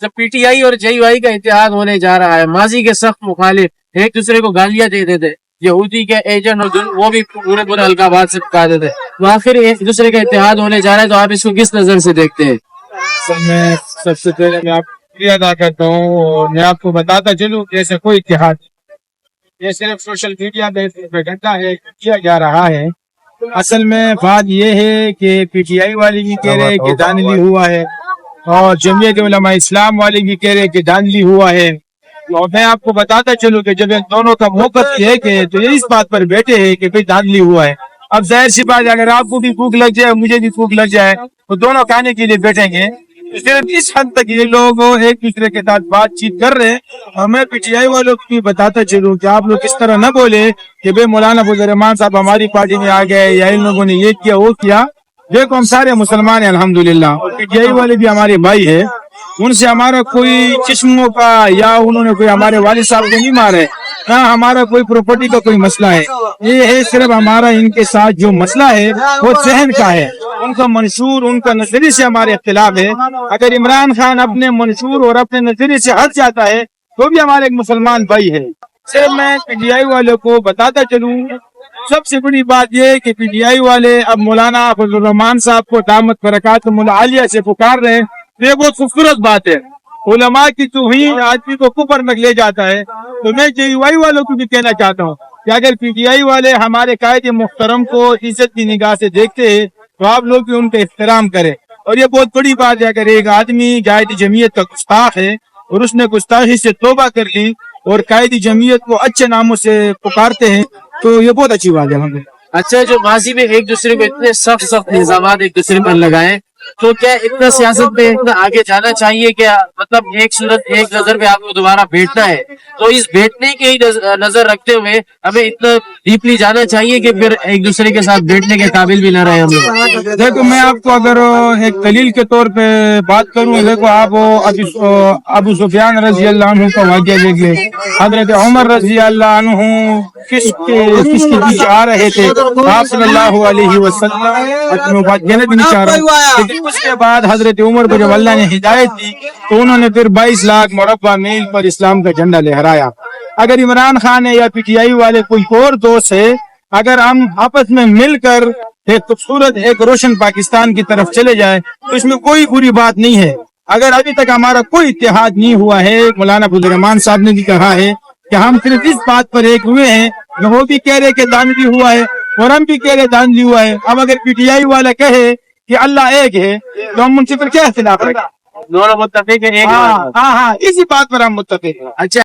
जब पीटीआई और जेयूआई का इत्तेहाद होने जा रहा है, माजी के सख्त मुखालिफ एक दूसरे को गालियां देते थे, यहूदी के एजेंट और वो भी पूरे पूरे अलकाबाद से कहते थे, तो आखिर एक दूसरे का इत्तेहाद होने जा रहा है, तो आप इसको किस नजर से देखते हैं? मैं सबसे पहले मैं आपको शुक्रिया अदा करता हूँ और मैं आपको बताता चलूँ कि ऐसा कोई इत्तेहाद, ये सिर्फ सोशल मीडिया में प्रोपेगेंडा है किया जा रहा है। असल में बात ये है कि पीटीआई वाले भी कह रहे हैं कि धांधली हुआ है और जमीयत उलमा इस्लाम वाले भी कह रहे हैं कि धांधली हुआ है। और मैं आपको बताता चलूं कि जब इन दोनों का मौक़िफ़ है कि तो ये इस बात पर बैठे हैं कि भाई धांधली हुआ है। अब जाहिर सी बात है, अगर आपको भी भूख लग जाए मुझे भी भूख लग जाए तो दोनों खाने के लिए बैठेंगे। सिर्फ इस हद तक ये लोग एक दूसरे के साथ बातचीत कर रहे हैं। और मैं पीटीआई वालों को भी बताता चलूं कि आप लोग इस तरह न बोले कि भाई मौलाना फजल रहमान साहब हमारी पार्टी में आ गए या इन लोगों ने ये किया वो किया। देखो हम सारे मुसलमान हैं अल्हम्दुलिल्लाह, और पीटीआई वाले भी हमारे भाई है, उनसे हमारा कोई चश्मों का या उन्होंने कोई हमारे वालिद साहब को नहीं मारे, ना हमारा कोई प्रॉपर्टी का कोई मसला है। ये है सिर्फ हमारा इनके साथ जो मसला है वो जहन का है, उनका मंशूर उनका नजरिए से हमारे इख्तिलाफ है। अगर इमरान खान अपने मंशूर और अपने नजरिए से हट जाता है तो भी हमारे एक मुसलमान भाई है। सिर्फ मैं पीटीआई वालों को बताता चलूं, सबसे बड़ी बात यह है कि पीटीआई वाले अब मौलाना फजल रहमान साहब को दामत बरकातुहुल आलिया से पुकार रहे हैं। ये बहुत खूबसूरत बात है, उलमा की तौहीन आदमी को कुफर में ले जाता है। तो मैं जेयूआई वालों को भी कहना चाहता हूँ कि अगर पीटीआई वाले हमारे कायद मुहतरम को इज्जत की निगाह से देखते हैं तो आप लोग भी उनका एहतराम करें। और ये बहुत बड़ी बात है, अगर एक आदमी कायद जमीयत का गुस्ताख है और उसने गुस्ताखी से तौबा कर ली और कायद जमीयत को अच्छे नामों से पुकारते हैं तो ये बहुत अच्छी बात है। अच्छा, जो माजी में एक दूसरे को इतने सख्त निजामात एक दूसरे पर लगाए, तो क्या इतना सियासत में इतना आगे जाना चाहिए? क्या मतलब एक सूरत एक नजर पे आपको दोबारा बैठना है, तो इस बैठने की नजर रखते हुए हमें इतना डीपली जाना चाहिए कि फिर एक दूसरे के साथ बैठने के काबिल भी न रहे हम लोग? देखो मैं आपको अगर एक दलील के तौर पे बात करूं, देखो आप अबू सुफियान रजी अल्लाह अन्हु का वाक़या देख ले। हजरत उमर रजी अल्लाह अन्हु किसके पीछे आ रहे थे, आप सल्लल्लाहु अलैहि वसल्लम जन्नत नहीं चाह रहे, लेकिन उसके बाद हजरत उमर को जब अल्लाह ने हिदायत दी तो उन्होंने फिर 22 लाख मुरब्बा मील पर इस्लाम का झंडा लहराया। अगर इमरान खान है या पीटीआई वाले कोई और दोस्त है, अगर हम आपस में मिलकर एक खूबसूरत एक रोशन पाकिस्तान की तरफ चले जाए तो इसमें कोई बुरी बात नहीं है। अगर अभी तक हमारा कोई इत्तेहाद नहीं हुआ है, मौलाना फजल रहमान साहब ने भी कहा है कि हम सिर्फ इस बात पर एक हुए हैं, वो भी कह रहे कि धांधली हुआ है और हम भी कह रहे धांधली हुआ है। अब अगर पीटीआई वाला कहे कि अल्लाह एक है तो हम उनसे फिर क्या इख्तिलाफ रखें? दोनों मुत्तफिक है, एक हाँ, इसी बात पर हम मुत्तफिक हैं। अच्छा।